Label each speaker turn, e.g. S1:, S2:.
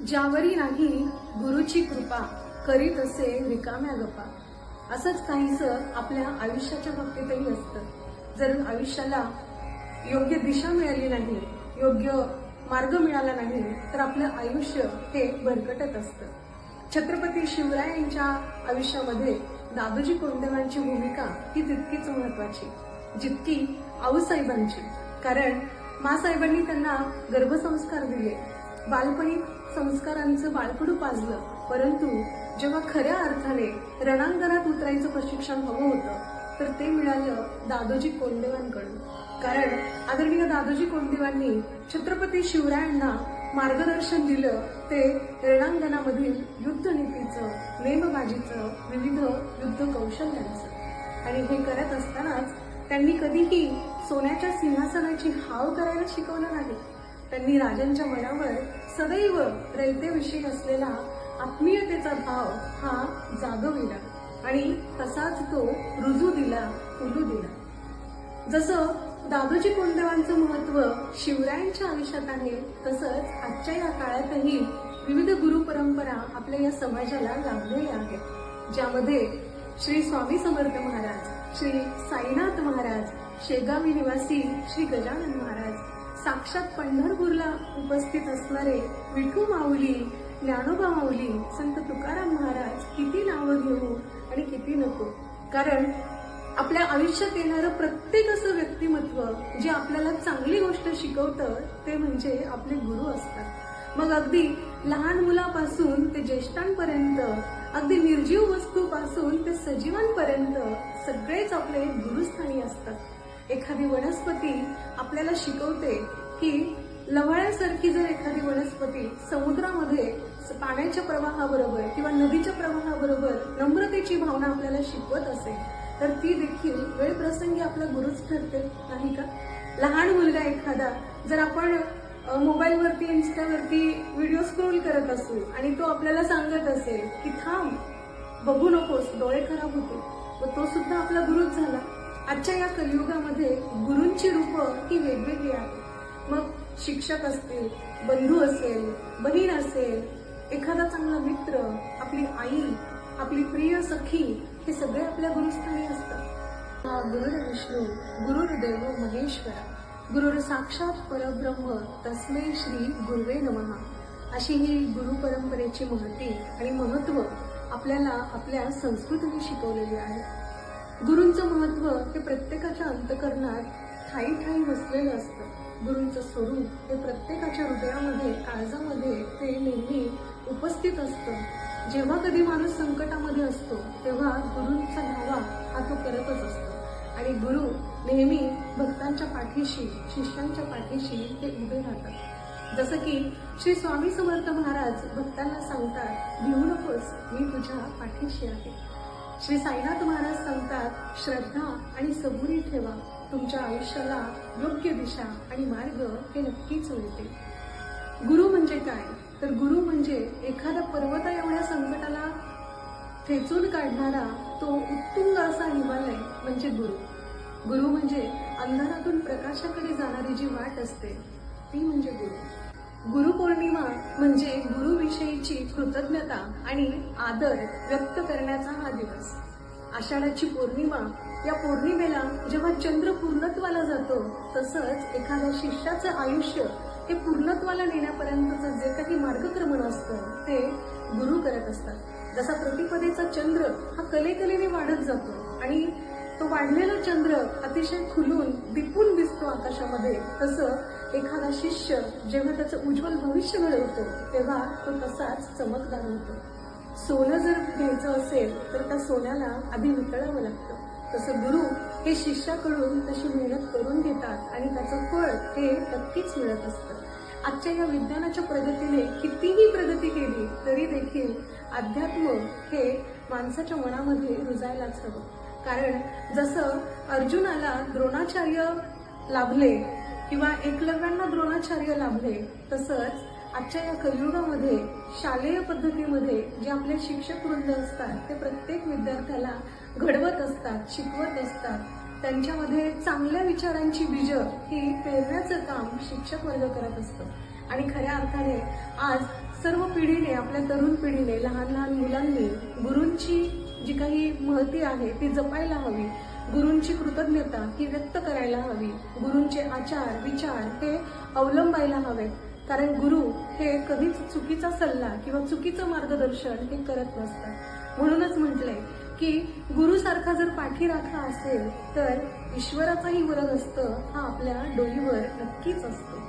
S1: ज्यावरी नाही गुरुची कृपा, करीत असे रिकाम्या गप्पा. असंच काहीसं आपल्या आयुष्याच्या बाबतीतही असतं. जर आयुष्याला योग्य दिशा मिळाली नाही, योग्य मार्ग मिळाला नाही, तर आपलं आयुष्य हे भरकटत असतं. छत्रपती शिवरायांच्या आयुष्यामध्ये दादोजी कोंडदेवांची भूमिका ही तितकीच महत्वाची जितकी आऊसाहेबांची. कारण मासाहेबांनी त्यांना गर्भसंस्कार दिले, बालपणी संस्कारांचं बाळकडू पाजलं. परंतु जेव्हा खऱ्या अर्थाने रणांगणात उतरायचं प्रशिक्षण हवं होतं, तर ते मिळालं दादोजी कोंडदेवांकडून. कारण आदरणीय दादोजी कोंडदेवांनी छत्रपती शिवरायांना मार्गदर्शन दिलं ते रणांगणामधील युद्धनीतीचं, नेमबाजीचं, विविध युद्ध कौशल्यांचं. आणि हे करत असतानाच त्यांनी कधीही सोन्याच्या सिंहासनाची हाव करायला शिकवलं नाही. त्यांनी राजांच्या मनावर सदैव रयतेविषयी असलेला आत्मीयतेचा भाव हा जागविला आणि तसाच तो रुजू दिला, फुलू दिला. जसं दादोजी कोंडदेवांचं महत्व शिवरायांच्या आयुष्यात आहे, तसंच आजच्या या काळातही विविध गुरु परंपरा आपल्या या समाजाला लाभलेल्या आहेत. ज्यामध्ये श्री स्वामी समर्थ महाराज, श्री साईनाथ महाराज, शेगावी निवासी श्री गजानन महाराज, साक्षात पंढरपूरला उपस्थित असणारे विठू माऊली, ज्ञानोबा माऊली, संत तुकाराम महाराज, किती नावं घेऊ आणि किती नको. कारण आपल्या आयुष्यात येणारं प्रत्येक असं व्यक्तिमत्व जे आपल्याला चांगली गोष्ट शिकवतं ते म्हणजे आपले गुरु असतात. मग अगदी लहान मुलापासून ते ज्येष्ठांपर्यंत, अगदी निर्जीव वस्तूपासून ते सजीवांपर्यंत सगळेच आपले गुरुस्थानी असतात. एखादी वनस्पती आपल्याला शिकवते की लवळ्यासारखी जर एखादी वनस्पती समुद्रामध्ये पाण्याच्या प्रवाहाबरोबर किंवा नदीच्या प्रवाहाबरोबर नम्रतेची भावना आपल्याला शिकवत असेल, तर ती देखील वेळ प्रसंगी आपला गुरुच ठरते, नाही का? लहान मुलगा एखादा जर आपण मोबाईलवरती, इन्स्टावरती व्हिडिओ स्क्रोल करत असू आणि तो आपल्याला सांगत असेल की थांब, बघू नकोस, डोळे खराब होते, व तो सुद्धा आपला गुरुच झाला. आजच्या या कलियुगामध्ये गुरूंची रूपं ही वेगवेगळी आहेत. मग शिक्षक असतील, बंधू असेल, बहीण असेल, एखादा चांगला मित्र, आपली आई, आपली प्रिय सखी, हे सगळे आपल्या गुरुस्थानी असतात. गुरुर्विष्णू गुरुर्देव महेश्वरा, गुरुर साक्षात परब्रह्म तस्मै श्री गुरुवे नमः. अशी ही गुरु परंपरेची महती आणि महत्व आपल्याला आपल्या संस्कृतीने शिकवलेली आहे. गुरूंचं महत्व हे प्रत्येकाच्या अंतःकरणात ठायी ठायी बसलेलं असतं. गुरूंचं स्वरूप हे प्रत्येकाच्या हृदयामध्ये, काळजामध्ये ते नेहमी उपस्थित असतं. जेव्हा कधी माणूस संकटामध्ये असतो तेव्हा गुरूंचा धावा हा तो करतच असतो. आणि गुरु नेहमी भक्तांच्या पाठीशी, शिष्यांच्या पाठीशी ते उभे राहतात. जसं की श्री स्वामी समर्थ महाराज भक्तांना सांगतात, भिवू नकोस, मी तुझ्या पाठीशी आहे. श्री साईनाथ महाराज सांगतात, श्रद्धा आणि सबुरी ठेवा, तुमच्या आयुष्याला योग्य दिशा आणि मार्ग हे नक्कीच मिळते. गुरु म्हणजे काय? तर गुरु म्हणजे एखादा पर्वता एवढ्या संकटाला ठेचून काढणारा तो उत्तुंग असा हिमालय म्हणजे गुरु. गुरु म्हणजे अंधारातून प्रकाशाकडे जाणारी जी वाट असते ती म्हणजे गुरु. गुरुपौर्णिमा म्हणजे गुरुविषयीची कृतज्ञता आणि आदर व्यक्त करण्याचा हा दिवस. आषाढाची पौर्णिमा, या पौर्णिमेला जेव्हा चंद्र पूर्णत्वाला जातो, तसंच एखाद्या शिष्याचं आयुष्य हे पूर्णत्वाला नेण्यापर्यंतचं जे काही मार्गक्रमण असतं ते गुरु करत असतात. जसा प्रतिपदेचा चंद्र हा कलेकलेने वाढत जातो आणि तो वाढलेला चंद्र अतिशय खुलून दिपून दिसतो आकाशामध्ये, तसं एखादा शिष्य जेव्हा त्याचं उज्ज्वल भविष्य घडवतो तेव्हा तो तसाच चमकदार होतो. सोनं जर घ्यायचं असेल तर त्या सोन्याला आधी वितळावं लागतं. तसं गुरु हे शिष्याकडून तशी मेहनत करून घेतात आणि त्याचं फळ हे नक्कीच मिळत असतं. आजच्या या विज्ञानाच्या प्रगतीने कितीही प्रगती केली तरी देखील अध्यात्म हे माणसाच्या मनामध्ये रुजायलाच हवं. कारण जसं अर्जुनाला द्रोणाचार्य लाभले किंवा एकलव्यांना द्रोणाचार्य लाभले, तसंच आजच्या या कलियुगामध्ये शालेय पद्धतीमध्ये जे आपले शिक्षक वृंद असतात ते प्रत्येक विद्यार्थ्याला घडवत असतात, शिकवत असतात. त्यांच्यामध्ये चांगल्या विचारांची बीज ही पेरण्याचं काम शिक्षक वर्ग करत असतो. आणि खऱ्या अर्थाने आज सर्व पिढीने, आपल्या तरुण पिढीने, लहान लहान मुलांनी गुरूंची जी काही महती आहे ती जपायला हवी, गुरूंची कृतज्ञता ही व्यक्त करायला हवी, गुरूंचे आचार विचार हे अवलंबायला हवेत. कारण गुरु हे कधीच चुकीचा सल्ला किंवा चुकीचं मार्गदर्शन हे करत नसतात. म्हणूनच म्हटलंय की गुरुसारखा जर पाठीराखा असेल तर ईश्वराचाही वरद असतं हा आपल्या डोईवर नक्कीच असतो.